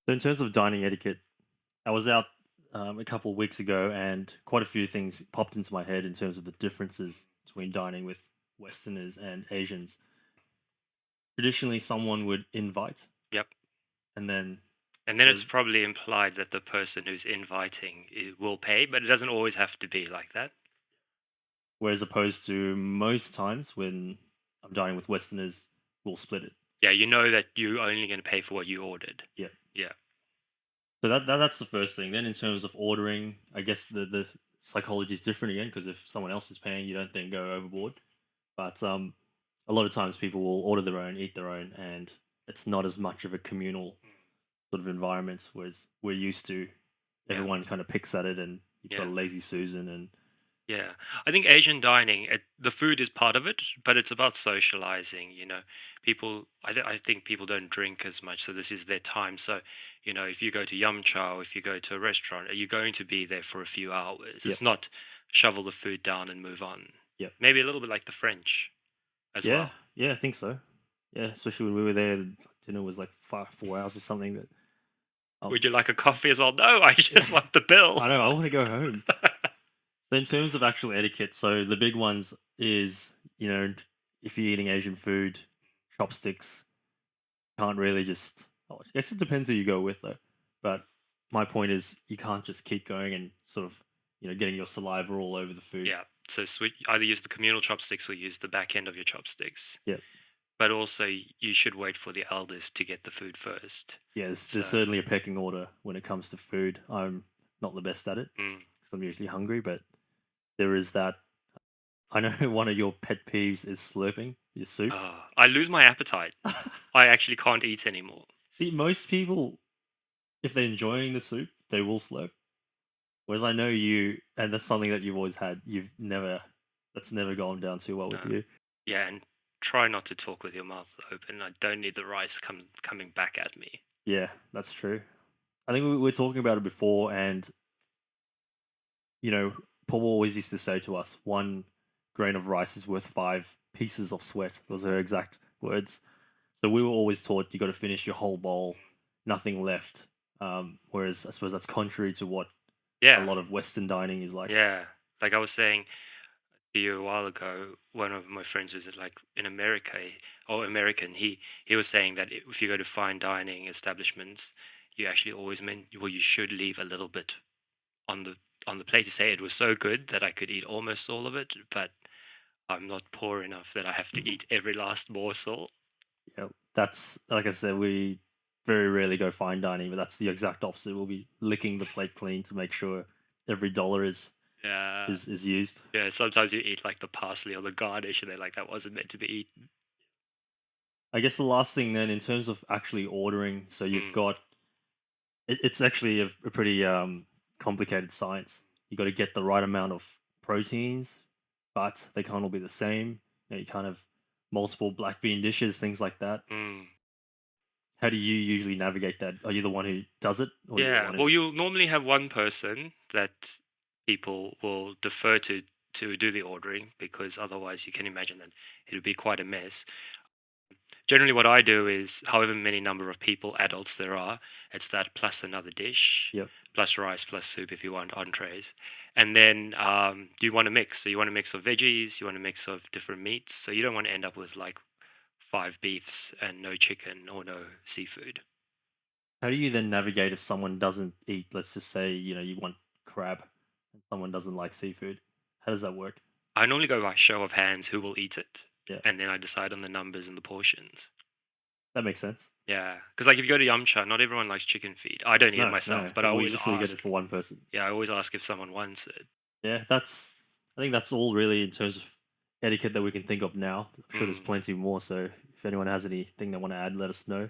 So in terms of dining etiquette, I was out a couple of weeks ago, and quite a few things popped into my head in terms of the differences between dining with Westerners and Asians. Traditionally, someone would invite, Yep. and then And then sort it's of, probably implied that the person who's inviting will pay, but it doesn't always have to be like that. whereas opposed to most times when I'm dining with Westerners, we'll split it. Yeah, you know that you're only going to pay for what you ordered. Yeah. Yeah. So that's the first thing. Then in terms of ordering, I guess the psychology is different again because if someone else is paying, you don't then go overboard. But a lot of times people will order their own, eat their own, and it's not as much of a communal sort of environment. Whereas we're used to Yeah. everyone kind of picks at it, and you've got Yeah. a lazy Susan, and Yeah. I think Asian dining, the food is part of it, but it's about socializing. People, I think people don't drink as much, so this is their time. So, if you go to Yum Chow, if you go to a restaurant, you're going to be there for a few hours. Yep. It's not shovel the food down and move on. Yep. Maybe a little bit like the French as well. Yeah, I think so. Yeah, especially when we were there, dinner was like 4 hours or something. That Would you like a coffee as well? No, I just want the bill. I know I want to go home. So in terms of actual etiquette, so the big ones is, if you're eating Asian food, chopsticks, can't really just, I guess it depends who you go with though. But my point is you can't just keep going and sort of, getting your saliva all over the food. Yeah. So either use the communal chopsticks or use the back end of your chopsticks. Yeah. But also, you should wait for the elders to get the food first. Yeah, there's certainly a pecking order when it comes to food. I'm not the best at it because I'm usually hungry, but there is that. I know one of your pet peeves is slurping your soup. I lose my appetite. I actually can't eat anymore. See, most people, if they're enjoying the soup, they will slurp. Whereas I know you, and that's something that you've always had. That's never gone down too well with you. Yeah, and try not to talk with your mouth open. I don't need the rice coming back at me. Yeah, that's true. I think we were talking about it before, and Paul always used to say to us, "One grain of rice is worth 5 pieces of sweat." Was her exact words. So we were always taught you got to finish your whole bowl, nothing left. Whereas I suppose that's contrary to what a lot of Western dining is like. Yeah, like I was saying to you a while ago, one of my friends was in America, or American. He was saying that if you go to fine dining establishments, you actually always you should leave a little bit on the plate to say it was so good that I could eat almost all of it, but I'm not poor enough that I have to eat every last morsel. Yeah, that's like I said, we very rarely go fine dining, but that's the exact opposite. We'll be licking the plate clean to make sure every dollar is used. Yeah, sometimes you eat like the parsley or the garnish, and they're like, that wasn't meant to be eaten. I guess the last thing then, in terms of actually ordering, so you've got, it's actually a pretty complicated science. You got to get the right amount of proteins, but they can't all be the same. You can't have multiple black bean dishes, things like that. How do you usually navigate that? Are you the one who does it? Or Yeah, well, you'll normally have one person that people will defer to do the ordering, because otherwise you can imagine that it would be quite a mess. Generally, what I do is, however many number of people, adults there are, it's that plus another dish, plus rice, plus soup if you want entrees. And then you want to mix. So you want a mix of veggies, you want a mix of different meats. So you don't want to end up with like 5 beefs and no chicken or no seafood. How do you then navigate if someone doesn't eat, let's just say, you want crab and someone doesn't like seafood? How does that work? I normally go by show of hands who will eat it. Yeah. And then I decide on the numbers and the portions. That makes sense. Yeah. Because like if you go to Yum Cha, not everyone likes chicken feet. I don't eat it myself, but I always ask. Get it for one person. Yeah, I always ask if someone wants it. Yeah, I think that's all really in terms of etiquette that we can think of now. I'm sure there's plenty more, so if anyone has anything they want to add, let us know.